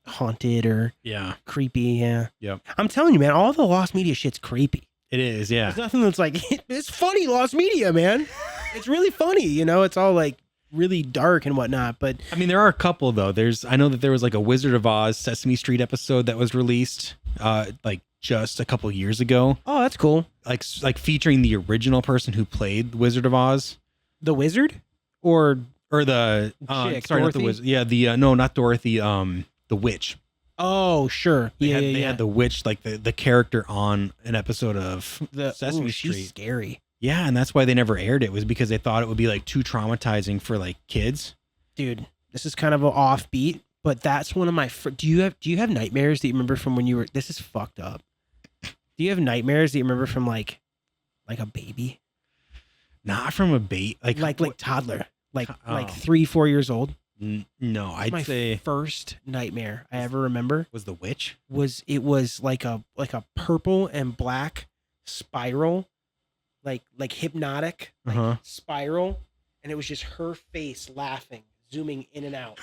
haunted or Yeah. creepy. Yeah. Yep. I'm telling you, man, all the lost media shit's creepy. It is. Yeah. There's nothing that's like, it's funny, lost media, man. It's really funny. You know, it's all like really dark and whatnot. But I mean, there are a couple though. I know that there was like a Wizard of Oz Sesame Street episode that was released like just a couple years ago. oh, that's cool. Like featuring the original person who played Wizard of Oz. The Wizard or Or the Chick, sorry, not Dorothy? the wizard. Yeah, the no, not Dorothy. The witch. oh, sure. They Yeah, had, yeah, they yeah. had the witch, like the character on an episode of Sesame she's Street. scary. Yeah, and that's why they never aired it, was because they thought it would be like too traumatizing for like kids. Dude, this is kind of an offbeat, but that's one of my do you have nightmares that you remember from when you were this is fucked up. Do you have nightmares that you remember from like a baby? Not from a bait, Like toddler. Like Oh. 3-4 years old. No, I'd My say first nightmare I ever remember was the witch. was like a purple and black spiral, like hypnotic Uh-huh. spiral, and it was just her face laughing, zooming in and out.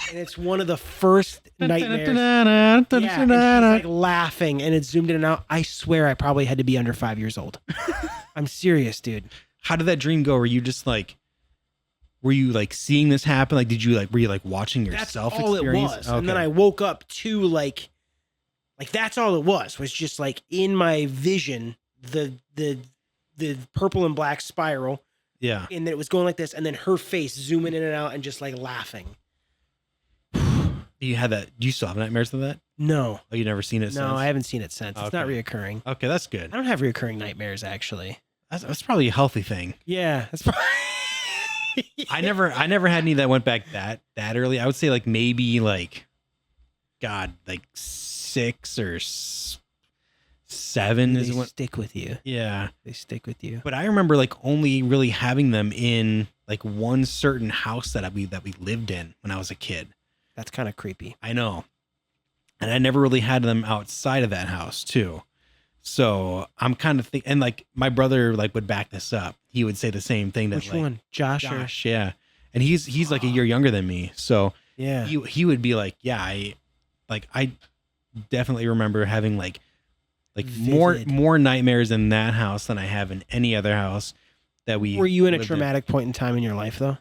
And it's one of the first nightmares. Yeah, and she's like laughing, and it zoomed in and out. I swear I probably had to be under 5 years old. I'm serious, dude. How did that dream go? Were you like seeing this happen? Like, were you like watching That's yourself all it experience? was. And then I woke up to like that's all it was just like in my vision, the purple and black spiral, Yeah. and then it was going like this, and then her face zooming in and out and just like laughing. You had that. Do you still have nightmares of that? No. Oh, you never seen it since? No, I haven't seen it since. It's not Okay. reoccurring. Okay, that's good. I don't have reoccurring nightmares, actually. That's probably a healthy thing. Yeah, that's probably. I never had any that went back that early. I would say like maybe like, God, like 6 or 7 They is when. stick with you. Yeah, They stick with you. but I remember like only really having them in like one certain house that we lived in when I was a kid. That's kind of creepy. I know, and I never really had them outside of that house too. So I'm kind of thinking, and like my brother like would back this up. He would say the same thing. That Which like, one? Josh? Or, yeah, and he's like a year younger than me. So yeah. he would be like, yeah, I definitely remember having like Vivid. more nightmares in that house than I have in any other house that we. Were you in a lived traumatic point in time in your life, though?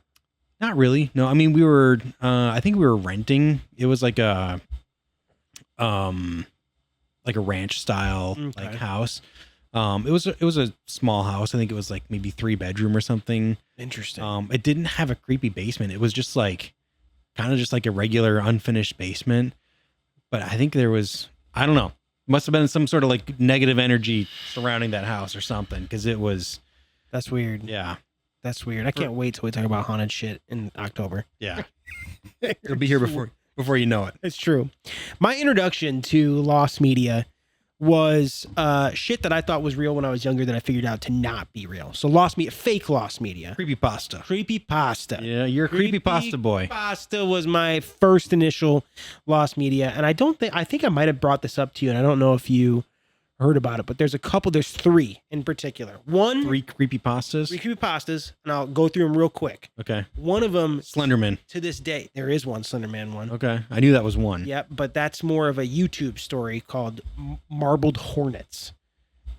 Not really. No, I mean we were. I think we were renting. It was like a ranch style Okay. like house. It was a small house. I think it was like maybe 3-bedroom or something. Interesting. It didn't have a creepy basement. It was just like kind of just like a regular unfinished basement. But I think there was, I don't know, must have been some sort of like negative energy surrounding that house or something, because it was. That's weird. Yeah. That's weird. I can't wait till we talk about haunted shit in October. Yeah. It'll be here before you know it. It's true. My introduction to lost media was shit that I thought was real when I was younger that I figured out to not be real. So fake lost media. Creepypasta. Creepypasta. Yeah, you're a creepypasta boy. Creepypasta was my first initial lost media. And I think I might have brought this up to you, and I don't know if you heard about it, but there's three in particular. Three creepypastas? Three creepypastas, and I'll go through them real quick. Okay. One of them, Slenderman. to this day, there is one Slenderman one. Okay. I knew that was one. Yep, but that's more of a YouTube story called Marbled Hornets.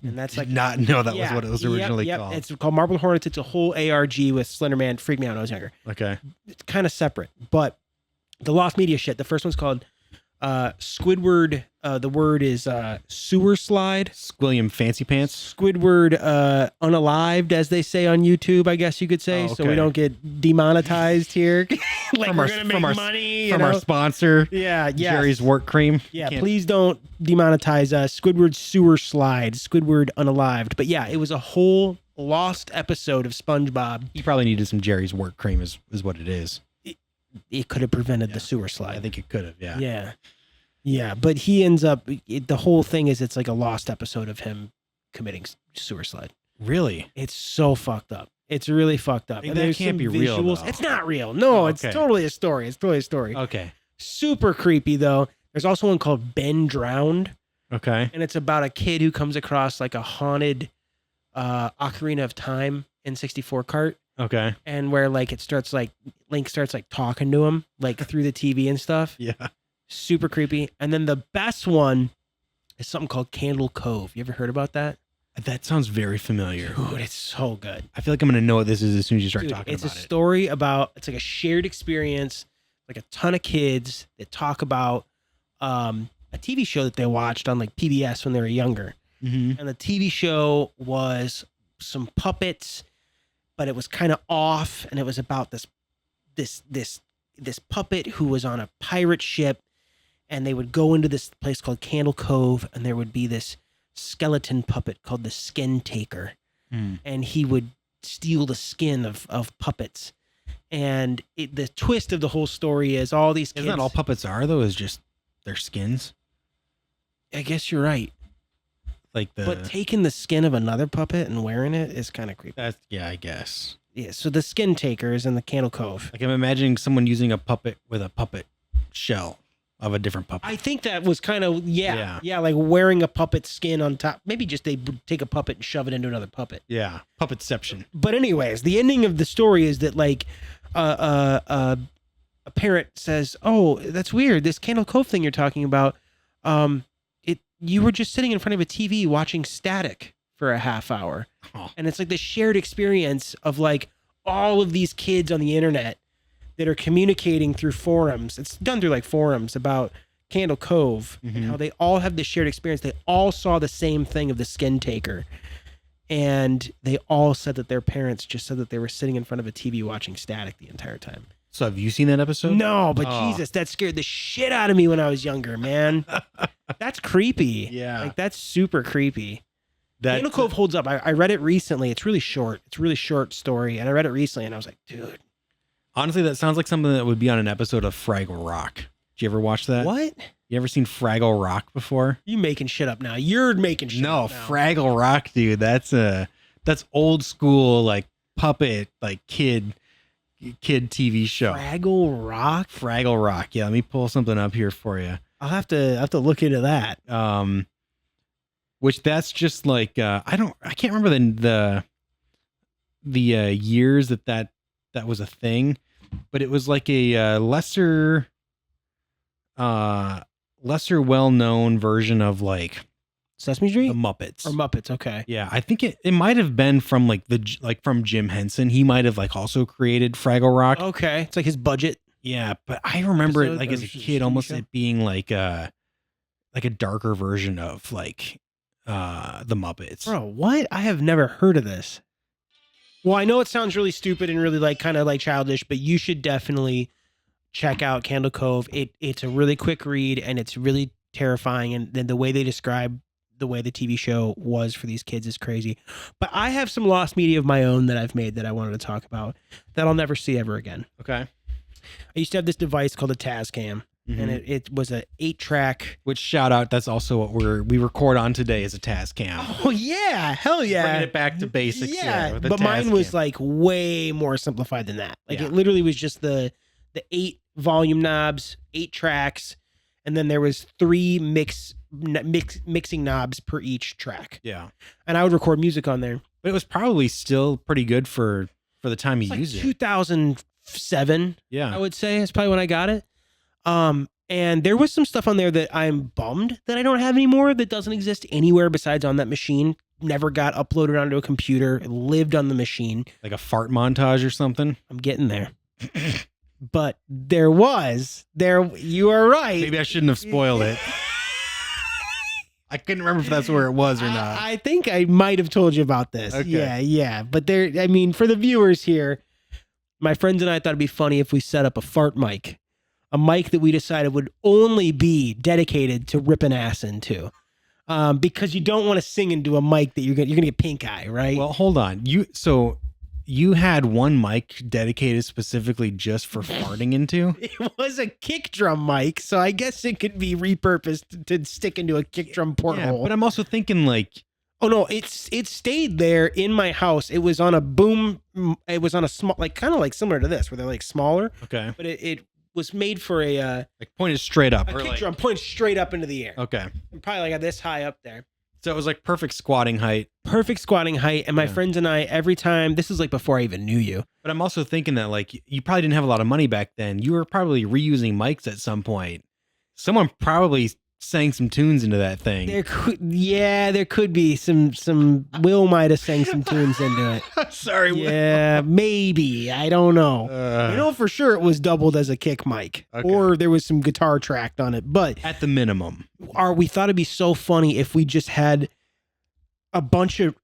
And that's like Did not know that was what it was originally called. It's called Marbled Hornets. It's a whole ARG with Slenderman. Freaked me out when I was younger. Okay. It's kind of separate, but the lost media shit. The first one's called Squidward. The word is sewer slide. Squilliam Fancy Pants. Squidward unalived, as they say on YouTube, I guess you could say, so we don't get demonetized here. Like From we're our- gonna from make our- money From our sponsor, yeah, Jerry's Work Cream. Yeah, Can't- please don't demonetize Squidward sewer slide, Squidward unalived. But yeah, it was a whole lost episode of SpongeBob. He probably needed some Jerry's Work Cream is what it is. It could have prevented the sewer slide. I think it could have, yeah. Yeah. Yeah, but he ends up, the whole thing is it's like a lost episode of him committing sewer slide. Really? It's so fucked up. It's really fucked up. That can't some be real, though. It's not real. No, it's okay. totally a story. It's totally a story. Okay. Super creepy, though. There's also one called Ben Drowned, Okay. and it's about a kid who comes across like a haunted Ocarina of Time N64 cart. Okay. And where like Link starts like talking to him like through the TV and stuff. Yeah. Super creepy. And then the best one is something called Candle Cove. You ever heard about that? That sounds very familiar. Dude, it's so good. I feel like I'm going to know what this is as soon as you start Dude, talking it's about a it. story about, it's like a shared experience, like a ton of kids that talk about a TV show that they watched on like PBS when they were younger. Mm-hmm. And the TV show was some puppets, but it was kind of off, and it was about this puppet who was on a pirate ship, and they would go into this place called Candle Cove, and there would be this skeleton puppet called the Skin Taker, and he would steal the skin of puppets. And the twist of the whole story is all these kids. Isn't that all puppets are, though, is just their skins? I guess you're right. Like But taking the skin of another puppet and wearing it is kind of creepy. Yeah, I guess. Yeah, so the Skin Taker is in the Candle Cove. Like I'm imagining someone using a puppet with a puppet shell of a different puppet. I think that was kind of, Yeah. like wearing a puppet skin on top. Maybe just they would take a puppet and shove it into another puppet. Yeah, puppetception. But anyways, the ending of the story is that like a parent says, "Oh, that's weird. This Candle Cove thing you're talking about, you were just sitting in front of a TV watching static for a half hour." Oh. And it's like this shared experience of like all of these kids on the internet that are communicating through forums. It's done through like forums about Candle Cove and how they all have this shared experience. They all saw the same thing of the Skin Taker. And they all said that their parents just said that they were sitting in front of a TV watching static the entire time. So have you seen that episode? No, but Oh. Jesus, that scared the shit out of me when I was younger, man. That's creepy. Yeah. Like that's super creepy. That Candle Cove holds up. I read it recently. It's really short. It's a really short story. And I read it recently and I was like, dude. honestly, that sounds like something that would be on an episode of Fraggle Rock. Did you ever watch that? What? You ever seen Fraggle Rock before? You making shit up now. You're making shit No, up now. Fraggle Rock, dude. That's old school, like puppet, like kid TV show. Fraggle Rock? Fraggle Rock. Yeah, let me pull something up here for you. I'll have to look into that. Which that's just like I can't remember the years that was a thing, but it was like a lesser well-known version of like Sesame Street? the Muppets. Or Muppets, okay. Yeah, I think it might have been from from Jim Henson. He might have like also created Fraggle Rock. Okay. It's like his budget. Yeah, but I remember it Episode like or as a TV kid, almost show? it being like a darker version of like the Muppets. Bro, what? I have never heard of this. Well, I know it sounds really stupid and really like kind of like childish, but you should definitely check out Candle Cove. It's a really quick read and it's really terrifying. And then the way they describe the way the TV show was for these kids is crazy. But I have some lost media of my own that I've made that I wanted to talk about that I'll never see ever again. Okay. I used to have this device called a Tascam. and it was a 8-track. Which shout out, that's also what we record on today is a Tascam. Oh yeah, hell yeah! Bringing it back to basics. Yeah, with a but mine was Tascam. like way more simplified than that. Like Yeah. it literally was just the 8 volume knobs, 8 tracks, and then there was 3 mixing knobs per each track. Yeah, And I would record music on there. but it was probably still pretty good for the time you It's like used it. 2007, I Yeah, would say. That's probably when I got it. And there was some stuff on there that I'm bummed that I don't have anymore, that doesn't exist anywhere besides on that machine. Never got uploaded onto a computer. It lived on the machine. like a fart montage or something. I'm getting there. But you are right. Maybe I shouldn't have spoiled it. I couldn't remember if that's where it was or not. I think I might have told you about this. Okay. Yeah. But for the viewers here, my friends and I thought it'd be funny if we set up a fart mic. A mic that we decided would only be dedicated to ripping ass into. Because you don't want to sing into a mic that you're gonna get pink eye, right? Well, hold on. You had one mic dedicated specifically just for farting into? it was a kick drum mic, so I guess it could be repurposed to stick into a kick drum porthole. But I'm also thinking like, Oh no, it stayed there in my house. It was on a boom. It was on a small, like kind of like similar to this, where they're like smaller, okay, but it was made for a like pointed straight up. kick drum pointed straight up into the air. Okay. And probably like this high up there. So it was like perfect squatting height. Perfect squatting height. And my Yeah. friends and I, every time, this is like before I even knew you. But I'm also thinking that like you probably didn't have a lot of money back then. You were probably reusing mics at some point. Someone probably sang some tunes into that thing. There could be some Will might have sang some tunes into it. Sorry. Yeah, maybe. I don't know. I know for sure it was doubled as a kick mic, Okay. or there was some guitar tracked on it. But At the minimum. we thought it'd be so funny if we just had a bunch of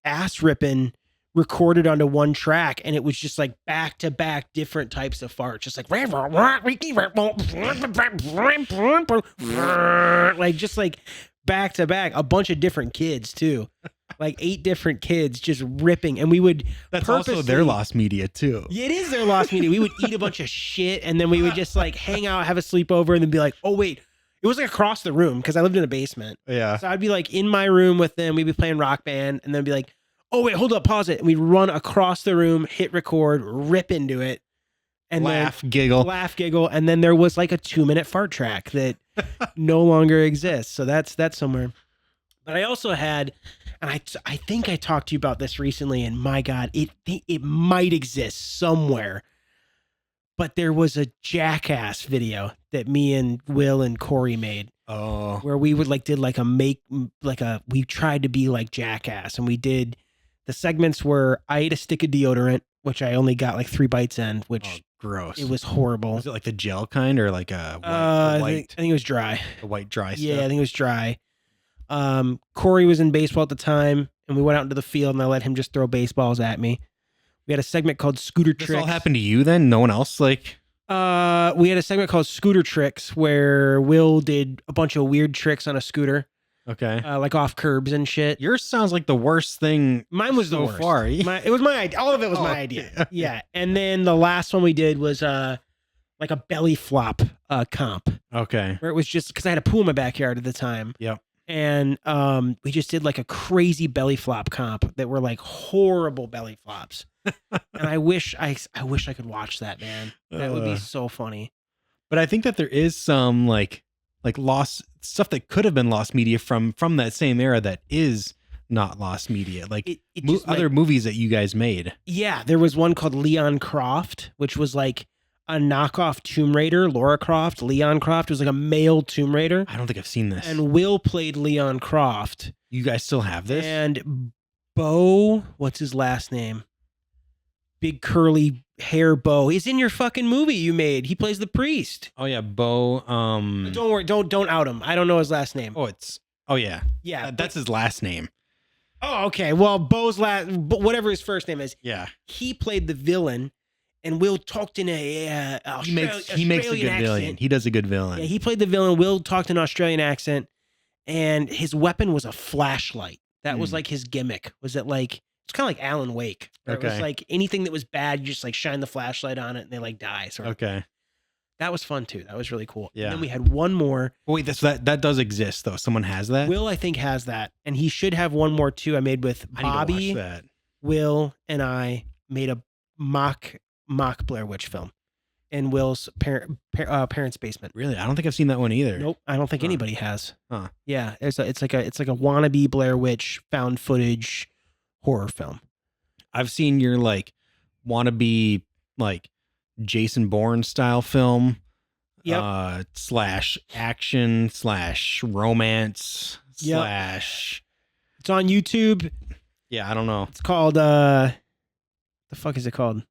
ass ripping recorded onto one track, and it was just like back to back different types of farts, just like just like back to back, a bunch of different kids too, like 8 different kids just ripping, and we would That's also their purposely- lost media too. Yeah, it is their lost media. We would eat a bunch of shit, and then we would just like hang out, have a sleepover, and then be like, oh wait, it was like across the room because I lived in a basement. Yeah. So I'd be like in my room with them. We'd be playing Rock Band, and then be like, oh wait, hold up, pause it. And we'd run across the room, hit record, rip into it, and Laugh, then giggle. laugh, giggle, and then there was like a 2-minute fart track that no longer exists. So that's somewhere. But I also had, and I think I talked to you about this recently, and my God, it might exist somewhere. But there was a Jackass video that me and Will and Corey made, Oh. where we would we tried to be like Jackass, and we did, the segments were I ate a stick of deodorant, which I only got like 3 bites in, which Oh, gross. it was horrible. Was it like the gel kind or like a white, I think it was dry. the white dry Yeah, I stuff? think it was dry. Corey was in baseball at the time, and we went out into the field, and I let him just throw baseballs at me. We had a segment called Scooter This Tricks. all happened to you then? No one else like We had a segment called Scooter Tricks where Will did a bunch of weird tricks on a scooter, okay. like off curbs and shit. Yours sounds like the worst thing. Mine was the so worst. far. It was my idea. All of it was my Oh, idea. okay. Yeah. And then the last one we did was like a belly flop comp, Okay. where it was just because I had a pool in my backyard at the time. Yep. And we just did like a crazy belly flop comp that were like horrible belly flops. And I wish I could watch that, man. That would be so funny. But I think that there is some like lost stuff that could have been lost media from that same era that is not lost media. Like It just other movies that you guys made. Yeah, there was one called Leon Croft, which was like a knockoff Tomb Raider. Laura Croft, Leon Croft was like a male Tomb Raider. I don't think I've seen this. And Will played Leon Croft. You guys still have this? And Bo, what's his last name? Big curly hair Bo. He's in your fucking movie you made. He plays the priest. Oh yeah, Bo. Don't worry, don't out him. I don't know his last name. Oh yeah. Yeah, That's his last name. Oh, okay. Well, Bo's whatever his first name is, Yeah. he played the villain, and Will talked in a He makes a Australian good villain. accent. He does a good villain. Yeah, he played the villain. Will talked in an Australian accent, and his weapon was a flashlight. That was like his gimmick. Was it like it's kind of like Alan Wake? Where It was Okay. like anything that was bad, you just like shine the flashlight on it, and they like die. Sort of. Okay. That was fun too. That was really cool. Yeah. And then we had one more. Wait, that does exist though. Someone has that. Will, I think, has that. And he should have one more too. I made with I need to Bobby, watch that. Will, and I made a mock Blair Witch film in Will's parents' basement. Really, I don't think I've seen that one either. Nope, I don't think Huh. anybody has. Huh. Yeah, it's like a wannabe Blair Witch found footage horror film. I've seen your like wannabe like Jason Bourne style film. Yep. Slash action slash romance Yep. slash. It's on YouTube. Yeah, I don't know. It's called the fuck is it called?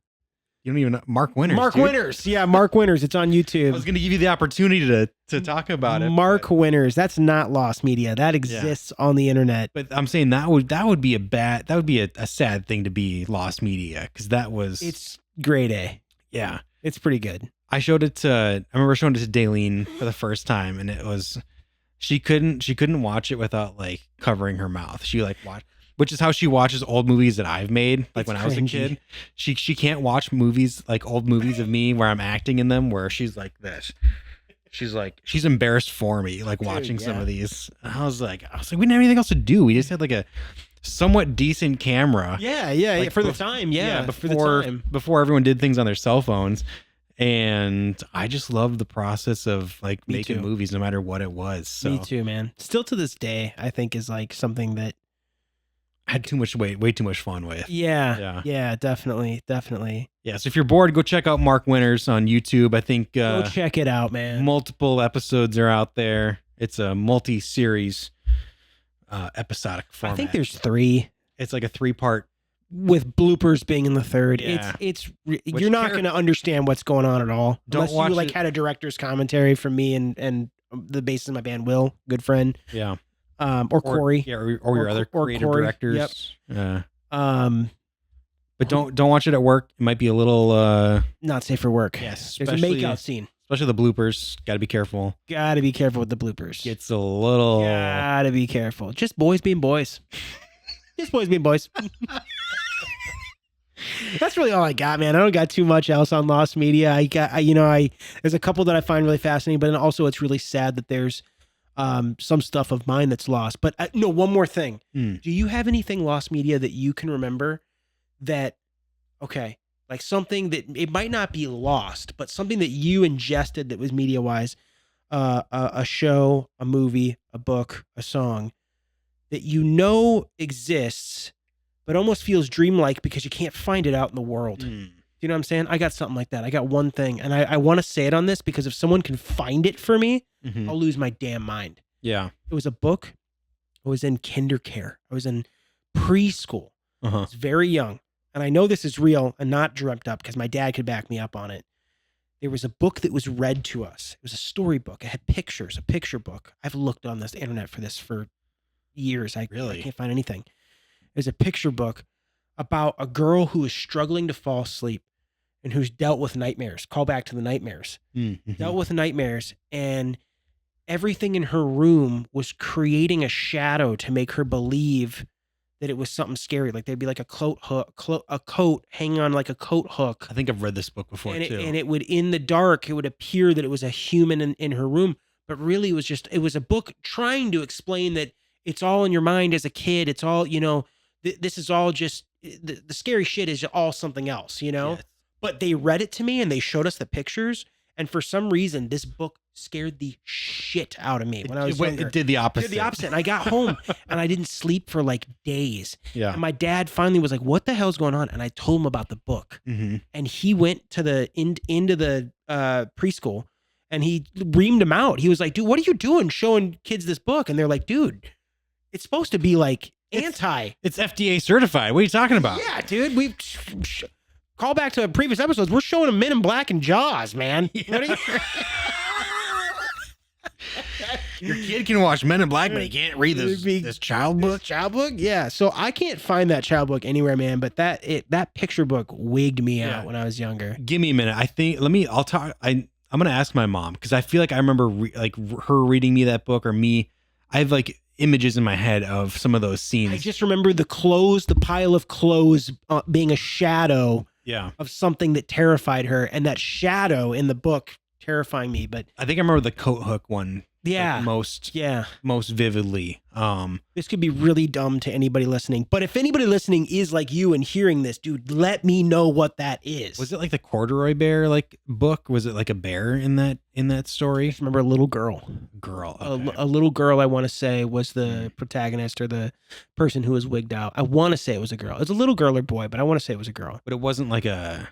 You don't even know. Mark Winters. Mark dude. Winters. Yeah, Mark Winters. It's on I YouTube. was going to give you the opportunity to talk about it. Mark Winters. That's not lost media. That exists on the internet. But I'm saying that would be a sad thing to be lost media because that was It's grade A. yeah. It's pretty good. I remember showing it to Daleen for the first time, and it was she couldn't watch it without like covering her mouth. She like watched, which is how she watches old movies that I've made. Like It's when I was a cringy. kid, she can't watch movies like old movies of me where I'm acting in them where she's like this. She's embarrassed for me like watching some yeah. of these. And I was like, we didn't have anything else to do. We just had like a somewhat decent camera. Yeah, Like, for the time. Yeah, for the time. before everyone did things on their cell phones. And I just love the process of like Me making too. movies no matter what it was. So Me too, man. Still to this day, I think is like something that I had way too much fun with. yeah, definitely. Yeah. So if you're bored, go check out Mark Winters on YouTube. I think Go check it out, man. multiple episodes are out there. It's a multi-series episodic format. I think there's 3 it's like a 3-part. with bloopers being in the 3rd. Yeah. You're not going to understand what's going on at all Don't unless watch you like it. had a director's commentary from me and the bassist in my band, Will, good friend, Yeah. or Corey. Yeah, or your other or creative Corey. directors. Yep. But don't watch it at work. It might be a little Not safe for work. yes, There's a especially makeout scene. especially the bloopers. Got to be careful. Gotta be careful with the bloopers. Gets a little Gotta be careful. Just boys being boys. Just boys being boys. That's really all I got, man. I don't got too much else on Lost Media. There's a couple that I find really fascinating, but then also it's really sad that there's some stuff of mine that's lost. But no, one more thing. Hmm. Do you have anything Lost Media that you can remember that, okay, like something that it might not be lost, but something that you ingested that was media wise, a show, a movie, a book, a song that you know exists, but almost feels dreamlike because you can't find it out in the world. Hmm. You know what I'm saying? I got something like that. I got one thing, and I want to say it on this because if someone can find it for me, Mhm. I'll lose my damn mind. Yeah. It was a book. I was in kindercare. I was in preschool. I Uh-huh. was very young. And I know this is real and not dreamt up because my dad could back me up on it. There was a book that was read to us. It was a storybook. It had pictures, a picture book. I've looked on this internet for this for years. I Really? can't find anything. It was a picture book about a girl who is struggling to fall asleep and who's dealt with nightmares. Call back to the nightmares. Mhm. Dealt with nightmares, and everything in her room was creating a shadow to make her believe that it was something scary. Like there'd be like a coat hanging on like a coat hook, I think I've read this book before and too. it would, in the dark, it would appear that it was a human in her room, but really it was a book trying to explain that it's all in your mind as a kid. It's all, this is all just the scary shit is all something else, Yeah. But they read it to me and they showed us the pictures. And for some reason, this book scared the shit out of me when I was younger. It did the It opposite. did the opposite. And I got home and I didn't sleep for like days. Yeah. And my dad finally was like, "What the hell's going on?" And I told him about the book. Mm-hmm. And he went to the into the preschool and he reamed him out. He was like, "Dude, what are you doing showing kids this book?" And they're like, "Dude, it's supposed to be like anti." It's FDA certified. What are you talking about? Yeah, dude. We call back to previous episodes. We're showing them Men in Black and Jaws, man. What are you- Your kid can watch Men in Black, but he can't read this child book. Child book? Yeah. So I can't find that child book anywhere, man. But that picture book wigged me out when I was younger. Give me a minute. I'll talk. I'm gonna ask my mom because I feel like I remember her reading me that book or me. I have like images in my head of some of those scenes. I just remember the pile of clothes being a shadow yeah. of something that terrified her. And that shadow in the book terrifying me. But I think I remember the coat hook one. yeah, like, most yeah. vividly. This could be really dumb to anybody listening. But if anybody listening is like you and hearing this, dude, let me know what that is. Was it like the corduroy bear like book? Was it like a bear in that story? I just remember a little girl. Girl. Okay. A little girl, I want to say, was the protagonist or the person who was wigged out. I want to say it was a girl. It was a little girl or boy, but I want to say it was a girl. But it wasn't like a.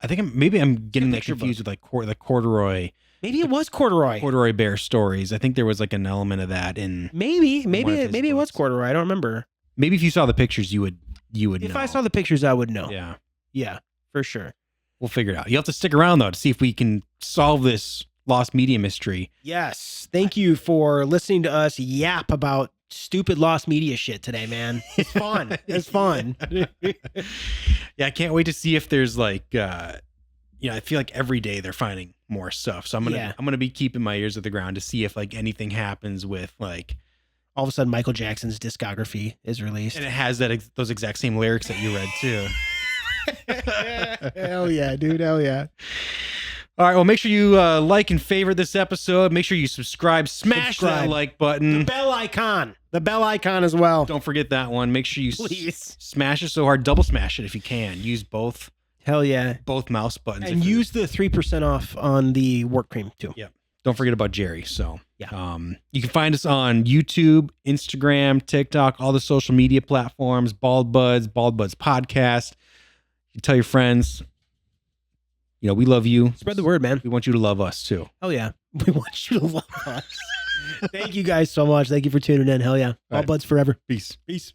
I think I'm getting that confused with like the corduroy. Maybe it was corduroy bear stories. I think there was like an element of that in. Maybe it was books. corduroy. I don't remember. Maybe if you saw the pictures, you would If know. I saw the pictures, I would know. Yeah. Yeah, for sure. We'll figure it out. You have to stick around though to see if we can solve this lost media mystery. Yes. Thank you for listening to us yap about stupid lost media shit today, man. It's fun. It's fun. Yeah, I can't wait to see if there's like I feel like every day they're finding more stuff. So I'm gonna be keeping my ears to the ground to see if like anything happens with like all of a sudden Michael Jackson's discography is released. And it has those exact same lyrics that you read too. Hell yeah, dude. Hell yeah. All right, well, make sure you like and favorite this episode. Make sure you smash that like button. The bell icon as well. Don't forget that one. Make sure you please smash it so hard. Double smash it if you can. Use both. Hell yeah. Both mouse buttons. And use the 3% off on the work cream too. Yep. Don't forget about Jerry. So yeah. You can find us on YouTube, Instagram, TikTok, all the social media platforms, Bald Buds Podcast. You can tell your friends. We love you. Spread the word, man. We want you to love us too. Hell yeah. We want you to love us. Thank you guys so much. Thank you for tuning in. Hell yeah. All buds forever. Peace. Peace.